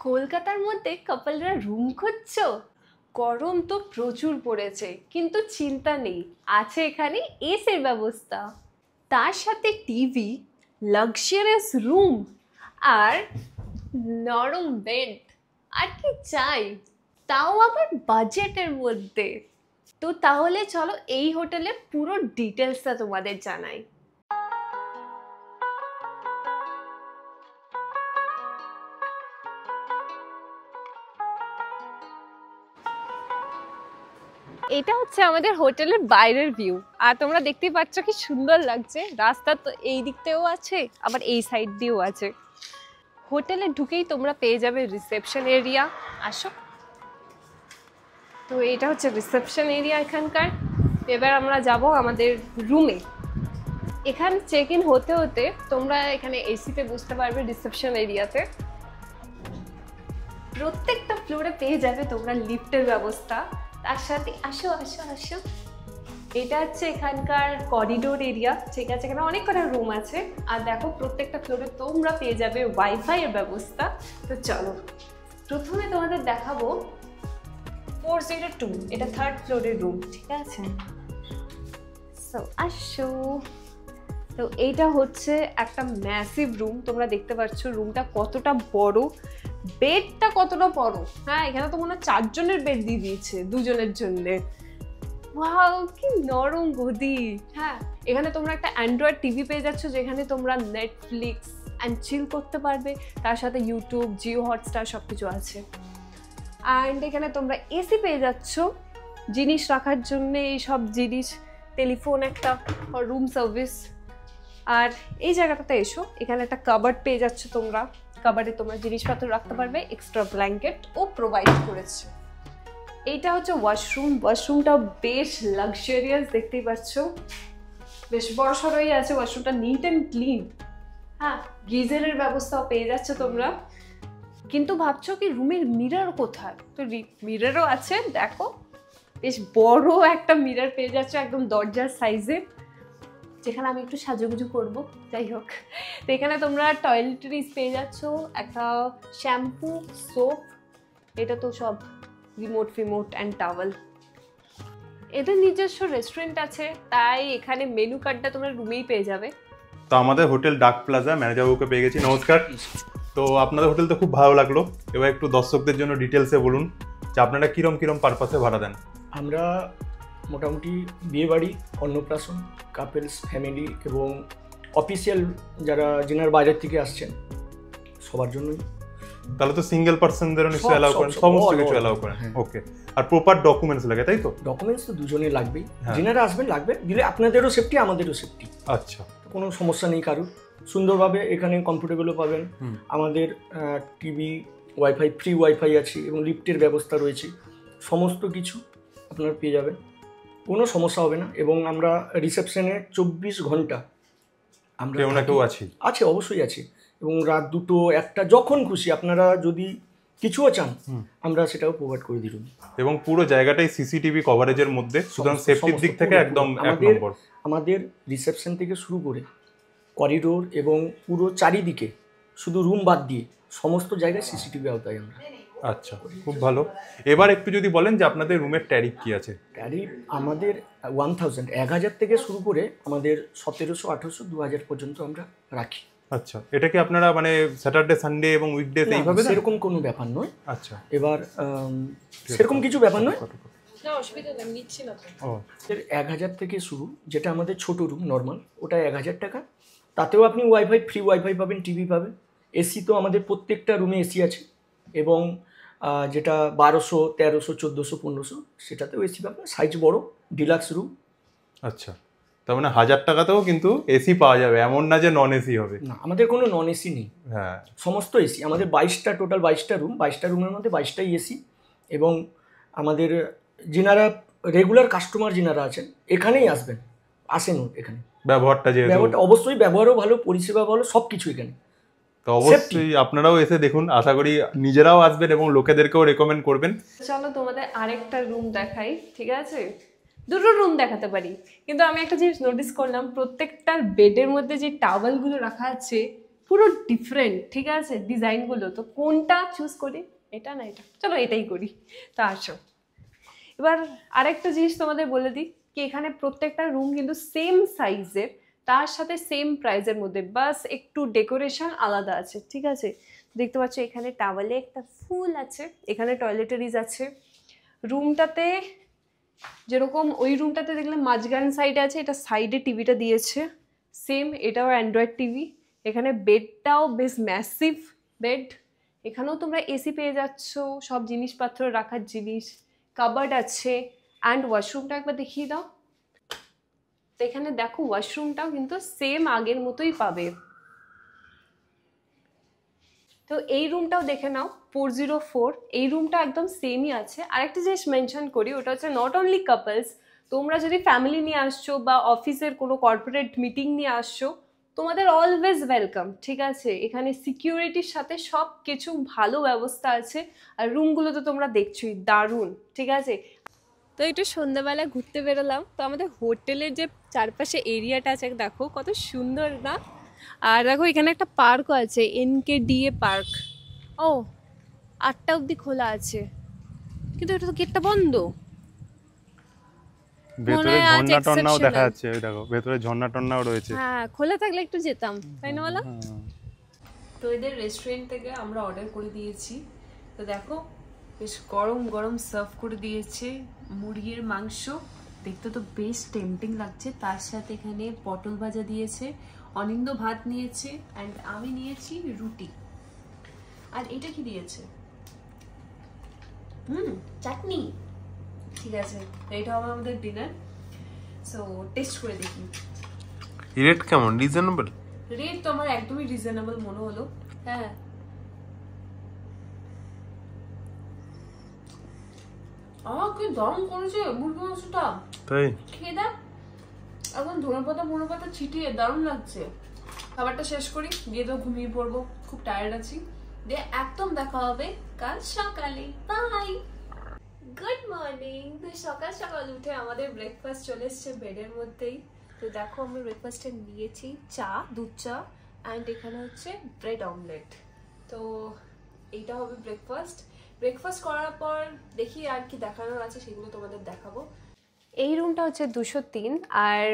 কলকাতার মধ্যে কাপলরা রুম খুঁজছো? গরম তো প্রচুর পড়েছে, কিন্তু চিন্তা নেই, আছে এখানে এসির ব্যবস্থা, তার সাথে টিভি, লাক্সারিয়াস রুম আর নরম বেড। আর কি চাই, তাও আবার বাজেটের মধ্যে। তো তাহলে চলো এই হোটেলের পুরো ডিটেলসটা তোমাদের জানাই। এটা হচ্ছে আমাদের হোটেলের বাইরের ভিউ, আর তোমরা দেখতেই পাচ্ছ কি সুন্দর লাগছে। রাস্তা তো এই দিক থেকেও আছে, আবার এই সাইড দিয়েও আছে। হোটেলে ঢুকেই তোমরা পেয়ে যাবে রিসেপশন এরিয়া। আসো। তো এটা হচ্ছে রিসেপশন এরিয়া এখানকার। এবার আমরা যাব আমাদের রুমে। এখানে চেক ইন হতে হতে তোমরা এখানে এসিতে বুঝতে পারবে রিসেপশন এরিয়াতে। প্রত্যেকটা ফ্লোরে পেয়ে যাবে তোমরা লিফটের ব্যবস্থা। তার সাথে আসো আসো আসো, এটা হচ্ছে এখানকার করিডোর এরিয়া। ঠিক আছে, এখানে অনেক কটা রুম আছে। আর দেখো প্রত্যেকটা ফ্লোরে তোমরা পেয়ে যাবে ওয়াইফাই এর ব্যবস্থা। তো চলো প্রথমে তোমাদের দেখাবো 402, এটা 3rd ফ্লোরের রুম। ঠিক আছে, সো আসো। তো এইটা হচ্ছে একটা ম্যাসিভ রুম। তোমরা দেখতে পাচ্ছ রুমটা কতটা বড়, বেডটা কতটা বড়। হ্যাঁ, এখানে তো মনে হয় 4 জনের বেড দিয়ে দিয়েছে 2 জনের জন্য। ওয়াও, কি নরম গদি। হ্যাঁ, এখানে তোমরা একটা অ্যান্ড্রয়েড টিভি পেয়ে যাচ্ছ, যেখানে তোমরা নেটফ্লিক্স অ্যান্ড চিল করতে পারবে। তার সাথে ইউটিউব, জিও হটস্টার সব কিছু আছে। অ্যান্ড এখানে তোমরা এসি পেয়ে যাচ্ছ, জিনিস রাখার জন্য এই সব জিনিস, টেলিফোন, একটা রুম সার্ভিস। আর এই জায়গাটাতে এসো, এখানে একটা কাবার্ড পেয়ে যাচ্ছ তোমরা। কাবার্ডে তোমরা জিনিসপত্র রাখতে পারবে, এক্সট্রা ব্ল্যাঙ্কেট ও প্রোভাইড করেছে। এইটা হচ্ছে ওয়াশরুম। ওয়াশরুমটা বেশ লাক্সারিয়াস, দেখতেই পাচ্ছ, বেশ বড় সড়ই আছে। ওয়াশরুমটা নিট অ্যান্ড ক্লিন। হ্যাঁ, গিজারের ব্যবস্থাও পেয়ে যাচ্ছ তোমরা। কিন্তু ভাবছো কি রুমের মিরর কোথায়? তো মিররও আছে, দেখো বেশ বড় একটা মিরর পেয়ে যাচ্ছ, একদম দরজার সাইজে, যেখানে আমি একটু সাজুগুজু করবো। যাই হোক, তো এখানে তোমরা টয়লেটরিজ পেয়ে যাচ্ছ, একটা শ্যাম্পু, সোপ, এটা তো সব রিমোট ফিমোট অ্যান্ড টাওয়েল। এদের নিজস্ব রেস্টুরেন্ট আছে, তাই এখানে মেনু কার্ডটা তোমরা রুমেই পেয়ে যাবে। তো আমাদের হোটেল ডাক প্লাজা ম্যানেজারবাবুকে পেয়ে গেছি। নমস্কার। তো আপনাদের হোটেল তো খুব ভালো লাগলো। এবার একটু দর্শকদের জন্য ডিটেলসে বলুন যে আপনারা কিরম পারপাসে ভাড়া দেন। আমরা মোটামুটি বিয়েবাড়ি, অন্নপ্রাশন, কাপেলস, ফ্যামিলি এবং অফিসিয়াল যারা যেনার বাইরের থেকে আসছেন সবার জন্যই। তাহলে তো সিঙ্গেল পার্সনদেরও নিশ্চয়ই অ্যালাউ করেন, সমস্ত কিছু অ্যালাউ করেন। ওকে, আর প্রপার ডকুমেন্টস লাগে, তাই তো? ডকুমেন্টস তো দুজনে লাগবেই, যেনারা আসবেন লাগবে, দিলে আপনাদেরও সেফটি আমাদেরও সেফটি। আচ্ছা, কোনো সমস্যা নেই কারুর। সুন্দরভাবে এখানে কমফোর্টেবলও পাবেন। আমাদের টিভি, ওয়াইফাই, ফ্রি ওয়াইফাই আছে এবং লিফটের ব্যবস্থা রয়েছে। সমস্ত কিছু আপনারা পেয়ে যাবেন, কোনো সমস্যা হবে না। এবং আমরা রিসেপশনে 24 ঘন্টা আমরা কেউ আছে অবশ্যই আছে। এবং রাত 2টো 1টা যখন খুশি আপনারা যদি কিছুও চান আমরা সেটাও প্রোভাইড করে দিই। এবং পুরো জায়গাটাই সিসিটিভি কভারেজের মধ্যে, সুতরাং সেফটির দিক থেকে একদম এক নম্বর। আমাদের রিসেপশন থেকে শুরু করে করিডোর এবং পুরো চারিদিকে, শুধু রুম বাদ দিয়ে সমস্ত জায়গায় সিসিটিভি আওতায় আমরা। আচ্ছা, খুব ভালো। এবার একটু যদি বলেন যে আপনাদের রুমের ট্যারিফ কি আছে? ট্যারিফ আমাদের 1000 থেকে শুরু করে আমাদের 1700, 1800, 2000 পর্যন্ত আমরা রাখি। আচ্ছা, এটা কি আপনারা মানে স্যাটারডে, সানডে এবং উইকডেজ এইভাবে দেন? সেরকম কোনো ব্যাপার নয়। আচ্ছা, এবার সেরকম কিছু ব্যাপার নয়, না অসুবিধা নেই, নিচ্ছি না তো। 1000 থেকে শুরু, যেটা আমাদের ছোট রুম নর্মাল, ওটা 1000 টাকা। তাতেও আপনি ওয়াইফাই, ফ্রি ওয়াইফাই পাবেন, টিভি পাবেন। এসি তো আমাদের প্রত্যেকটা রুমে এসি আছে। এবং যেটা 1200, 1300, 1400, 1500 সেটাতেও এসি পাবেন, সাইজ বড়, ডিলাক্স রুম। আচ্ছা, তার মানে 1000 টাকাতেও কিন্তু এসি পাওয়া যাবে, এমন না যে নন এসি হবে। না, আমাদের কোনো নন এসি নেই। হ্যাঁ, সমস্ত এসি। আমাদের 22টা টোটাল 22টা রুম, 22টা রুমের মধ্যে 22টাই এসি। এবং আমাদের যেনারা রেগুলার কাস্টমার যেনারা আছেন এখানেই আসেন এখানে। ব্যবহারটা অবশ্যই ব্যবহারও ভালো, পরিষেবা ভালো, সব কিছু এখানে। তো অবশ্যই আপনারাও এসে দেখুন, আশা করি নিজেরাও আসবেন এবং লোকেদেরকেও রেকমেন্ড করবেন। চলো তোমাদের আরেকটা রুম দেখাই। ঠিক আছে, 2টো রুম দেখাতে পারি, কিন্তু আমি একটা জিনিস নোটিস করলাম, প্রত্যেকটার বেডের মধ্যে যে টাওয়েলগুলো রাখা আছে পুরো ডিফারেন্ট, ঠিক আছে ডিজাইনগুলো। তো কোনটা চুজ করি, এটা না এটা, চলো এটাই করি। তো আসো এবার আরেকটা জিনিস তোমাদের বলে দিই কি এখানে প্রত্যেকটা রুম কিন্তু সেম সাইজের, তার সাথে সেম প্রাইসের মধ্যে, বাস একটু ডেকোরেশন আলাদা আছে, ঠিক আছে। দেখতে পাচ্ছ এখানে টাওয়ালে একটা ফুল আছে, এখানে টয়লেটারিজ আছে। রুমটাতে যেরকম ওই রুমটাতে দেখলাম মাঝখান সাইডে আছে, এটা সাইডে টিভিটা দিয়েছে সেম, এটাও অ্যান্ড্রয়েড টিভি। এখানে বেডটাও বেশ ম্যাসিভ বেড, এখানেও তোমরা এসি পেয়ে যাচ্ছ, সব জিনিসপত্র রাখার জিনিস, কাবার্ড আছে। অ্যান্ড ওয়াশরুমটা একবার দেখিয়ে দাও। তো এখানে দেখো ওয়াশরুমটাও কিন্তু সেম আগের মতোই পাবে। তো এই রুমটাও দেখে নাও 404, এই রুমটা একদম সেমই আছে। আরেকটা জিনিস মেনশন করি, ওটা হচ্ছে নট অনলি কাপলস, তোমরা যদি ফ্যামিলি নিয়ে আসছো বা অফিসের কোনো কর্পোরেট মিটিং নিয়ে আসছো, তোমাদের অলওয়েজ ওয়েলকাম, ঠিক আছে। এখানে সিকিউরিটির সাথে সব কিছু ভালো ব্যবস্থা আছে। আর রুমগুলো তো তোমরা দেখছোই দারুণ, ঠিক আছে। তো একটু সন্ধ্যাবেলা ঘুরতে বেরোলাম, তো আমাদের হোটেলের যে চারপাশে এরিয়াটা আছে দেখো কত সুন্দর না। আর দেখো এখানে একটা পার্কও আছে, NKDA পার্ক। ও 8টা অবধি খোলা আছে, কিন্তু এটা তো গেটটা বন্ধ। ভেতরে ঝর্ণা টর্নাও দেখা যাচ্ছে, ওই দেখো ভেতরে ঝর্ণা টর্নাও রয়েছে। হ্যাঁ খোলা থাকলে একটু যেতাম, তাই না বলো? তো এদের রেস্টুরেন্ট থেকে আমরা অর্ডার করে দিয়েছি। তো দেখো বেশ গরম গরম সার্ভ করে দিয়েছে মুরগির মাংস, দেখতে তো বেশ টেম্পটিং লাগছে। তার সাথে এখানে পটল ভাজা দিয়েছে, অনিন্দ ভাত নিয়েছে, অ্যান্ড আমি নিয়েছি রুটি। আর এটা কি দিয়েছে? চাটনি, ঠিক আছে। এটা হবে আমাদের ডিনার। সো টেস্ট করে দেখি। রেট কেমন? রিজনেবল? রেট তো আমার একদমই রিজনেবল মনে হলো। হ্যাঁ কি দারুণ করেছে মুরগি মাংসটা, তাই খেয়ে দেখ। এখন ধনেপাতা ছিটিয়ে দারুণ লাগছে। খাবারটা শেষ করি, দিয়ে তো ঘুমিয়ে পড়বো, খুব টায়ার্ড আছি। দিয়ে একদম দেখা হবে কাল সকালে, বাই। Good morning. তো সকাল সকাল উঠে আমাদের ব্রেকফাস্ট চলে এসছে বেডের মধ্যেই। তো দেখো আমি ব্রেকফাস্টে নিয়েছি চা, দুধ চা, অ্যান্ড এখানে হচ্ছে ব্রেড অমলেট। তো এইটা হবে ব্রেকফাস্ট করার পর দেখি আর কি দেখানোর আছে, সেগুলো তোমাদের দেখাবো। এই রুমটা হচ্ছে 203, আর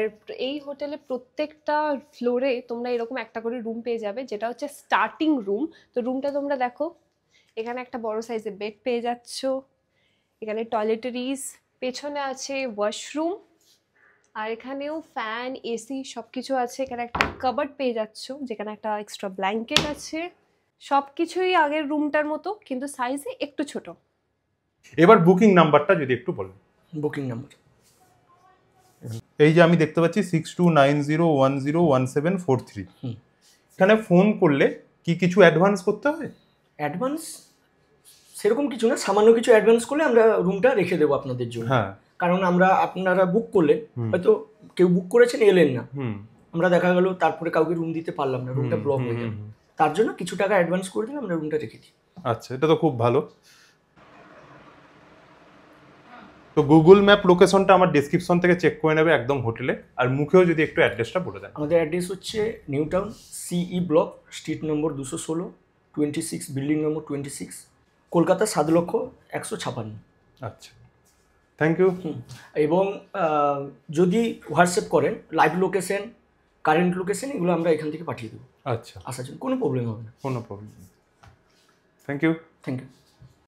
এই হোটেলে প্রত্যেকটা ফ্লোরে তোমরা এরকম একটা করে রুম পেয়ে যাবে, যেটা হচ্ছে স্টার্টিং রুম। তো রুমটা তোমরা দেখো, এখানে একটা বড় সাইজের বেড পেয়ে যাচ্ছ, এখানে টয়লেটারিজ, পেছনে আছে ওয়াশরুম, আর এখানেও ফ্যান, এসি সব কিছু আছে। এখানে একটা কাবার্ড পেয়ে যাচ্ছ, যেখানে একটা এক্সট্রা ব্ল্যাঙ্কেট আছে। সব কিছুই আগের রুমটার মতো, কিন্তু সাইজে একটু ছোট। এবার বুকিং নাম্বারটা যদি একটু বলেন। বুকিং নাম্বার এই যে আমি দেখতে পাচ্ছি 6290101743। এখানে ফোন করলে কি কিছু অ্যাডভান্স করতে হয়? অ্যাডভান্স সেরকম কিছু না, সামান্য কিছু অ্যাডভান্স করলে আমরা রুমটা রেখে দেবো আপনাদের জন্য। হ্যাঁ, কারণ আপনারা বুক করলেন, হয়তো কেউ বুক করেছেন এলেন না, আমরা দেখা গেল তারপরে কাউকে রুম দিতে পারলাম না, রুমটা ব্লক হয়ে যাবে, তার জন্য কিছু টাকা অ্যাডভান্স করে দিলে আমরা রুমটা রেখে দিই। আচ্ছা, এটা তো খুব ভালো। তো গুগল ম্যাপ লোকেশনটা আমার ডেসক্রিপশন থেকে চেক করে নেবে একদম হোটেলে। আর মুখেও যদি একটু অ্যাড্রেসটা বলে দেন। আমাদের অ্যাড্রেস হচ্ছে New Town CE block, street number 216, 26, building number 26, Kolkata 7,01,56। আচ্ছা, থ্যাংক ইউ। এবং যদি হোয়াটসঅ্যাপ করেন লাইভ লোকেশন, কারেন্ট লোকেশন, এগুলো আমরা এখান থেকে পাঠিয়ে দেবো। আচ্ছা, আসার জন্য কোনো প্রবলেম হবে না। কোনো problem. Thank you. Thank you.